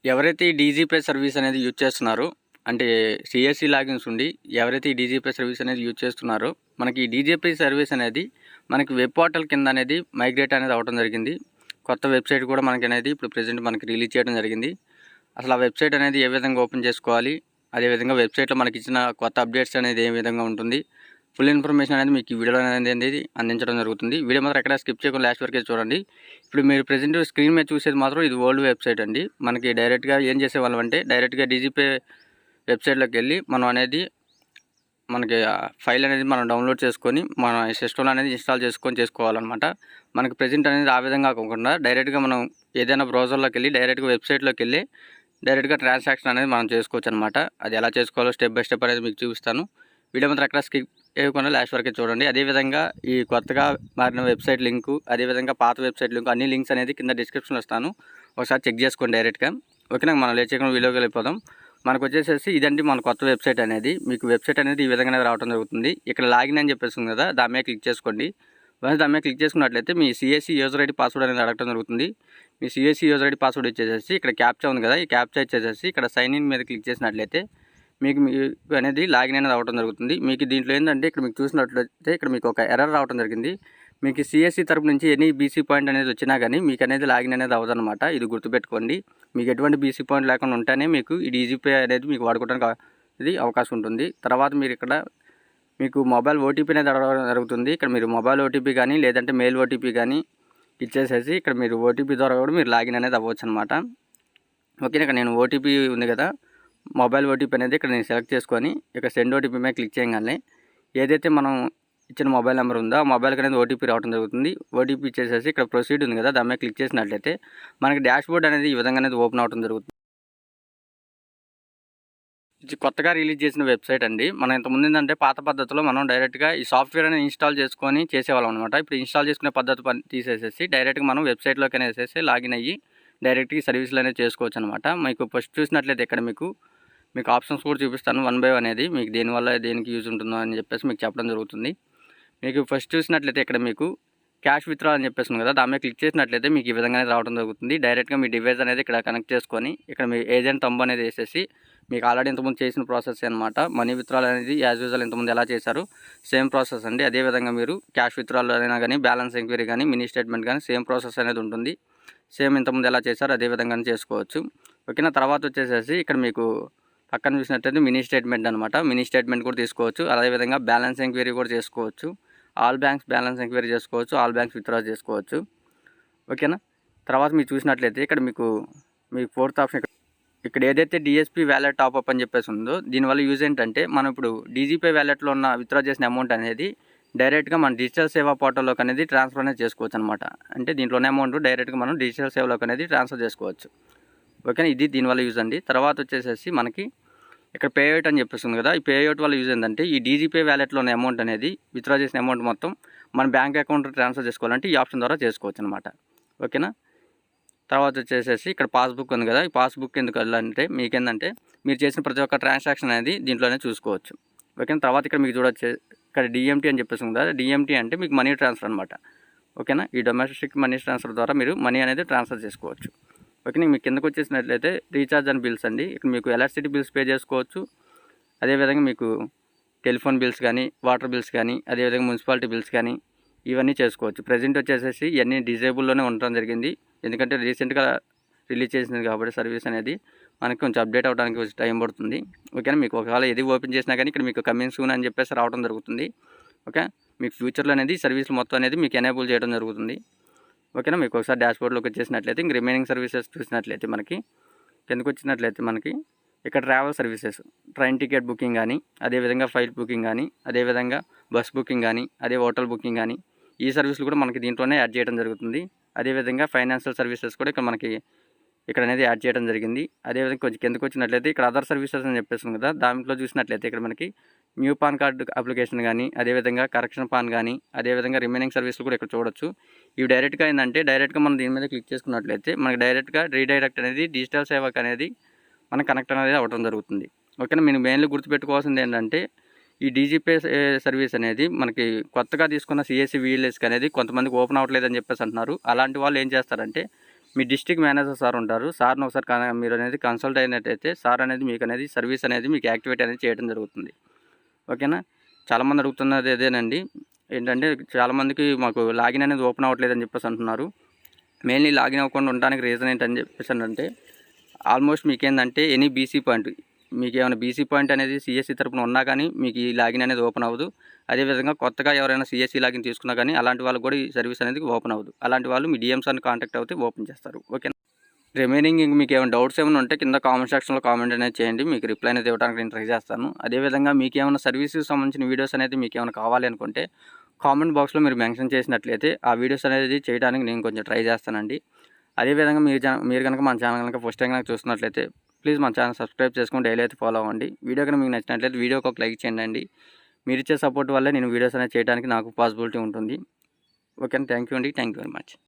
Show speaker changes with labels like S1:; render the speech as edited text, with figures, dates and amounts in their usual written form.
S1: ఎవరైతే ఈ DigiPay service అనేది యూజ్ చేస్తున్నారో, అంటే సిఎస్సి లాగిన్స్ ఉండి ఎవరైతే ఈ డీజీపే సర్వీస్ అనేది యూజ్ చేస్తున్నారో, మనకి ఈ డీజీపే సర్వీస్ అనేది మనకి వెబ్ పోర్టల్ కింద అనేది మైగ్రేట్ అనేది అవ్వడం జరిగింది. కొత్త వెబ్సైట్ కూడా మనకి అనేది ఇప్పుడు ప్రెజెంట్ మనకి రిలీజ్ చేయడం జరిగింది. అసలు ఆ వెబ్సైట్ అనేది ఏ విధంగా ఓపెన్ చేసుకోవాలి, అదేవిధంగా వెబ్సైట్లో మనకి ఇచ్చిన కొత్త అప్డేట్స్ అనేది ఏ విధంగా ఉంటుంది, ఫుల్ ఇన్ఫర్మేషన్ అనేది మీకు ఈ వీడియోలో అనేది అందించడం జరుగుతుంది. వీడియో మాత్రం ఎక్కడ స్కిప్ చేయకుండా లాస్ట్ వరకే చూడండి. ఇప్పుడు మీరు ప్రెజెంట్ స్క్రీన్ మీద చూసేది మాత్రం ఇది ఓల్డ్ వెబ్సైట్ అండి. మనకి డైరెక్ట్గా ఏం చేసేవాళ్ళం అంటే డైరెక్ట్గా డీజీపే వెబ్సైట్లోకి వెళ్ళి మనం అనేది మనకి ఫైల్ అనేది మనం డౌన్లోడ్ చేసుకొని మన సిస్టంలో అనేది ఇన్స్టాల్ చేసుకోవాలన్నమాట. మనకి ప్రెజెంట్ అనేది ఆ విధంగా కాకుండా డైరెక్ట్గా మనం ఏదైనా బ్రౌజర్లోకి వెళ్ళి డైరెక్ట్గా వెబ్సైట్లోకి వెళ్ళి డైరెక్ట్గా ట్రాన్సాక్షన్ అనేది మనం చేసుకోవచ్చు అనమాట. అది ఎలా చేసుకోవాలో స్టెప్ బై స్టెప్ అనేది మీకు చూపిస్తాను. వీడియో మాత్రం ఎక్కడ స్కిప్ చేయకుండా లాస్ట్ వరకే చూడండి. అదేవిధంగా ఈ కొత్తగా మారిన వెబ్సైట్ లింకు, అదేవిధంగా పాత వెబ్సైట్ లింకు అన్ని లింక్స్ అనేది కింద డిస్క్రిప్షన్లో ఇస్తాను. ఒకసారి చెక్ చేసుకోండి డైరెక్ట్గా. ఓకేనా, మనం లేట్ చేయకుండా వీడియోకి వెళ్ళిపోదాం. మనకు వచ్చేసేసి ఇదండి మన కొత్త వెబ్సైట్ అనేది. మీకు వెబ్సైట్ అనేది ఈ విధంగా రావడం జరుగుతుంది. ఇక్కడ లాగిన్ అని చెప్పేస్తుంది కదా, దాని మీద క్లిక్ చేసుకోండి. దాని మీద క్లిక్ చేసుకున్నట్లయితే మీ సిఎస్సి యూజర్ ఐడి పాస్వర్డ్ అనేది అడగడం జరుగుతుంది. మీ సిఎస్సి యూజర్ ఐడి పాస్వర్డ్ ఇచ్చేసేసి ఇక్కడ క్యాప్చా ఉంది కదా, ఈ క్యాప్చా ఇచ్చేసేసి ఇక్కడ సైన్ ఇన్ మీద క్లిక్ చేసినట్లయితే మీకు అనేది లాగిన్ అనేది అవ్వడం జరుగుతుంది. మీకు దీంట్లో ఏంటంటే ఇక్కడ మీకు చూసినట్లయితే ఇక్కడ మీకు ఒక ఎర్రర్ రావడం జరిగింది. మీకు సిఎస్సి తరపు నుంచి ఎనీ బీసీ పాయింట్ అనేది వచ్చినా కానీ మీకు అనేది లాగిన్ అనేది అవ్వదన్నమాట. ఇది గుర్తుపెట్టుకోండి. మీకు ఎటువంటి బీసీ పాయింట్ లేకుండా ఉంటేనే మీకు ఈ డీజీపే అనేది మీకు వాడుకోవడానికి ఇది అవకాశం ఉంటుంది. తర్వాత మీరు ఇక్కడ మీకు మొబైల్ ఓటీపీ అనేది అడగడం జరుగుతుంది. ఇక్కడ మీరు మొబైల్ ఓటీపీ కానీ లేదంటే మెయిల్ ఓటీపీ కానీ ఇచ్చేసేసి ఇక్కడ మీరు ఓటీపీ ద్వారా కూడా మీరు లాగిన్ అనేది అవ్వచ్చు అనమాట. ఓకే, ఇక్కడ నేను ఓటీపీ ఉంది కదా, మొబైల్ ఓటీపీ అనేది ఇక్కడ నేను సెలెక్ట్ చేసుకొని ఇక్కడ సెండ్ ఓటీపీ మీద క్లిక్ చేయగానే ఏదైతే మనం ఇచ్చిన మొబైల్ నెంబర్ ఉందో ఆ మొబైల్కి అనేది ఓటీపీ రావడం జరుగుతుంది. ఓటీపీ ఇచ్చేసేసి ఇక్కడ ప్రొసీడ్ ఉంది కదా, దాని మీద క్లిక్ చేసినట్లయితే మనకి డాష్ బోర్డ్ అనేది ఈ విధంగా అనేది ఓపెన్ అవడం జరుగుతుంది. ఇది కొత్తగా రిలీజ్ చేసిన వెబ్సైట్ అండి. మనం ఇంతకుముందు ఏంటంటే పాత పద్ధతిలో మనం డైరెక్ట్గా ఈ సాఫ్ట్వేర్ అనేది ఇన్స్టాల్ చేసుకొని చేసేవాళ్ళం అనమాట. ఇప్పుడు ఇన్స్టాల్ చేసుకునే పద్ధతి తీసేసేసి డైరెక్ట్గా మనం వెబ్సైట్లోకి అనేసి లాగిన్ అయ్యి డైరెక్ట్గా సర్వీసులు అనేది చేసుకోవచ్చు అనమాట. మీకు ఫస్ట్ చూసినట్లయితే ఇక్కడ మీకు ఆప్షన్స్ కూడా చూపిస్తాను 1 by 1 అనేది. మీకు దేనివల్ల దేనికి యూజ్ ఉంటుందో అని చెప్పేసి మీకు చెప్పడం జరుగుతుంది. మీకు ఫస్ట్ చూసినట్లయితే ఇక్కడ మీకు క్యాష్ విత్డ్రా అని చెప్పేసి ఉంది కదా, దాని మీద క్లిక్ చేసినట్లయితే మీకు ఈ విధంగా రావడం జరుగుతుంది. డైరెక్ట్గా మీ డివైస్ అనేది ఇక్కడ కనెక్ట్ చేసుకొని ఇక్కడ మీ ఏజెంట్ తంబు అనేది వేసేసి మీకు ఆల్రెడీ ఇంతకుముందు చేసిన ప్రాసెస్ అనమాట. మనీ విత్డ్రాల్ అనేది యాజ్ యూజువల్ ఇంతకుముందు ఎలా చేశారు సేమ్ ప్రాసెస్ అండి. అదేవిధంగా మీరు క్యాష్ విత్డ్రాల్ అయినా కానీ బ్యాలెన్స్ ఎంక్వైరీ కానీ మినీ స్టేట్మెంట్ కానీ సేమ్ ప్రాసెస్ అనేది ఉంటుంది. సేమ్ ఇంతకుముందు ఎలా చేశారో అదే విధంగానే చేసుకోవచ్చు. ఓకేనా, తర్వాత వచ్చేసేసి ఇక్కడ మీకు పక్కన చూసినట్లయితే మినీ స్టేట్మెంట్ అనమాట. మినీ స్టేట్మెంట్ కూడా తీసుకోవచ్చు. అదేవిధంగా బ్యాలెన్స్ ఎంక్వైరీ కూడా చేసుకోవచ్చు. ఆల్ బ్యాంక్స్ బ్యాలెన్స్ ఎంక్వైరీ చేసుకోవచ్చు, ఆల్ బ్యాంక్స్ విత్డ్రా చేసుకోవచ్చు. ఓకేనా, తర్వాత మీరు చూసినట్లయితే ఇక్కడ మీకు ఫోర్త్ ఆప్షన్ ఇక్కడ ఏదైతే డిఎస్పీ వ్యాలెట్ టాప్అప్ అని చెప్పేసి ఉందో దీనివల్ల యూజ్ ఏంటంటే మనం ఇప్పుడు డీజీపే వ్యాలెట్లో ఉన్న విత్డ్రా చేసిన అమౌంట్ అనేది డైరెక్ట్గా మన డిజిటల్ సేవా పోర్టల్లోకి అనేది ట్రాన్స్ఫర్ అనేది చేసుకోవచ్చు అనమాట. అంటే దీంట్లోనే అమౌంట్ డైరెక్ట్గా మనం డిజిటల్ సేవలోకి అనేది ట్రాన్స్ఫర్ చేసుకోవచ్చు. ఓకేనా, ఇది దీనివల్ల యూజ్ అండి. తర్వాత వచ్చేసేసి మనకి ఇక్కడ పేఅవుట్ అని చెప్పేస్తుంది కదా, ఈ పేఅవుట్ వల్ల యూజ్ ఏంటంటే ఈ డీజీపే వ్యాలెట్లో ఉన్న అమౌంట్ అనేది విత్డ్రా చేసిన అమౌంట్ మొత్తం మన బ్యాంక్ అకౌంట్ ట్రాన్స్ఫర్ చేసుకోవాలంటే ఈ ఆప్షన్ ద్వారా చేసుకోవచ్చు అనమాట. ఓకేనా, తర్వాత వచ్చేసేసి ఇక్కడ పాస్బుక్ ఉంది కదా, ఈ పాస్బుక్ ఎందుకు వెళ్ళాలంటే మీకేంటంటే మీరు చేసిన ప్రతి ఒక్క ట్రాన్సాక్షన్ అనేది దీంట్లోనే చూసుకోవచ్చు. ఓకేనా, తర్వాత ఇక్కడ మీకు చూడొచ్చు ఇక్కడ డిఎంటీ అని చెప్పేసి ఉంది కదా, డిఎంటీ అంటే మీకు మనీ ట్రాన్స్ఫర్ అనమాట. ఓకేనా, ఈ డొమెస్టిక్ మనీ ట్రాన్స్ఫర్ ద్వారా మీరు మనీ అనేది ట్రాన్స్ఫర్ చేసుకోవచ్చు. ఓకే, మీకు కిందకు వచ్చేసినట్లయితే రీఛార్జ్ అండ్ బిల్స్ అండి. ఇక్కడ మీకు ఎలక్ట్రిసిటీ బిల్స్ పే చేసుకోవచ్చు. అదేవిధంగా మీకు టెలిఫోన్ బిల్స్ కానీ వాటర్ బిల్స్ కానీ అదేవిధంగా మున్సిపాలిటీ బిల్స్ కానీ ఇవన్నీ చేసుకోవచ్చు. ప్రజెంట్ వచ్చేసేసి ఇవన్నీ డిజేబుల్లోనే ఉండడం జరిగింది. ఎందుకంటే రీసెంట్గా రిలీజ్ చేసింది కాబట్టి సర్వీస్ అనేది మనకి కొంచెం అప్డేట్ అవ్వడానికి కొంచెం టైం పడుతుంది. ఓకేనా, మీకు ఒకవేళ ఏది ఓపెన్ చేసినా కానీ ఇక్కడ మీకు కమింగ్ సూన్ అని చెప్పేసి రావడం జరుగుతుంది. ఓకే, మీకు ఫ్యూచర్లో అనేది సర్వీస్ మొత్తం అనేది మీకు ఎనేబుల్ చేయడం జరుగుతుంది. ఓకేనా, మీకు ఒకసారి డాష్బోర్డ్లోకి వచ్చేసినట్లయితే ఇంక రిమైనింగ్ సర్వీసెస్ చూసినట్లయితే మనకి కిందకు వచ్చినట్లయితే మనకి ఇక్కడ travel services train ticket booking కానీ అదేవిధంగా ఫ్లైట్ బుకింగ్ కానీ అదేవిధంగా బస్ బుకింగ్ కానీ అదే హోటల్ బుకింగ్ కానీ ఈ సర్వీసులు కూడా మనకి దీంట్లోనే యాడ్ చేయడం జరుగుతుంది. అదేవిధంగా ఫైనాన్షియల్ సర్వీసెస్ కూడా ఇక్కడ అనేది యాడ్ చేయడం జరిగింది. అదేవిధంగా కొంచెం కిందకు వచ్చినట్లయితే ఇక్కడ అదర్ సర్వీసెస్ అని చెప్పేస్తుంది కదా, దాంట్లో చూసినట్లయితే ఇక్కడ మనకి న్యూ పాన్ కార్డు అప్లికేషన్ కానీ అదేవిధంగా కరెక్షన్ పాన్ కానీ అదేవిధంగా రిమైనింగ్ సర్వీసులు కూడా ఇక్కడ చూడొచ్చు. ఇవి డైరెక్ట్గా ఏంటంటే డైరెక్ట్గా మనం దీని మీద క్లిక్ చేసుకున్నట్లయితే మనకి డైరెక్ట్గా రీడైరెక్ట్ అనేది డిజిటల్ సేవకు అనేది మనకు కనెక్ట్ అనేది అవ్వడం జరుగుతుంది. ఓకేనా, మీరు మెయిన్లీ గుర్తుపెట్టుకోవాల్సింది ఏంటంటే ఈ డీజీపే సర్వీస్ అనేది మనకి కొత్తగా తీసుకున్న సిఎస్సి విఎల్ఎస్కి అనేది కొంతమందికి ఓపెన్ అవ్వట్లేదని చెప్పేసి అంటున్నారు. అలాంటి వాళ్ళు ఏం చేస్తారంటే మీ డిస్ట్రిక్ట్ మేనేజర్ సార్ ఉంటారు. సార్ని ఒకసారి మీరు అనేది కన్సల్ట్ అయినట్టయితే సార్ అనేది మీకు అనేది సర్వీస్ అనేది మీకు యాక్టివేట్ అనేది చేయడం జరుగుతుంది. ఓకేనా. చాలామంది అడుగుతున్నది అదేనండి. ఏంటంటే చాలామందికి మాకు లాగిన్ అనేది ఓపెన్ అవ్వట్లేదని చెప్పేసి అంటున్నారు. మెయిన్లీ లాగిన్ అవ్వకుండా ఉండడానికి రీజన్ ఏంటని చెప్పేసి అంటే ఆల్మోస్ట్ మీకేందంటే ఎనీ బీసీ పాయింట్, మీకు ఏమైనా బీసీ పాయింట్ అనేది సిఎస్సి తరపున ఉన్నా కానీ మీకు ఈ లాగిన్ అనేది ఓపెన్ అవ్వదు. అదేవిధంగా కొత్తగా ఎవరైనా సిఎస్సి లాగిన్ తీసుకున్నా కానీ అలాంటి వాళ్ళకి కూడా ఈ సర్వీస్ అనేది ఓపెన్ అవ్వదు. అలాంటి వాళ్ళు మీ డిఎం సార్ని కాంటాక్ట్ అవుతే ఓపెన్ చేస్తారు. ఓకేనా. రిమైనింగ్ మీకు ఏమైనా డౌట్స్ ఏమైనా ఉంటే కింద కామెంట్ సెక్షన్లో కామెంట్ అనేది చేయండి. మీకు రిప్లై అనేది ఇవ్వడానికి నేను ట్రై చేస్తాను. అదేవిధంగా మీకు ఏమైనా సర్వీస్కి సంబంధించిన వీడియోస్ అనేది మీకు ఏమైనా కావాలి అనుకుంటే కామెంట్ బాక్స్లో మీరు మెన్షన్ చేసినట్లయితే ఆ వీడియోస్ అనేది చేయడానికి నేను కొంచెం ట్రై చేస్తానండి. అదేవిధంగా మీరు కనుక మన ఛానల్ కనుక ఫస్ట్ టైం కనుక చూస్తున్నట్లయితే ప్లీజ్ మన ఛానల్ సబ్స్క్రైబ్ చేసుకొని డైలీ అయితే ఫాలో అవ్వండి. వీడియో కనుక మీకు నచ్చినట్లయితే వీడియోకి ఒక లైక్ చేయండి. మీరు ఇచ్చే సపోర్ట్ వల్లే నేను వీడియోస్ అనేది చేయడానికి నాకు పాసిబిలిటీ ఉంటుంది. ఓకేనా. థ్యాంక్ యూ అండి. Thank you very much.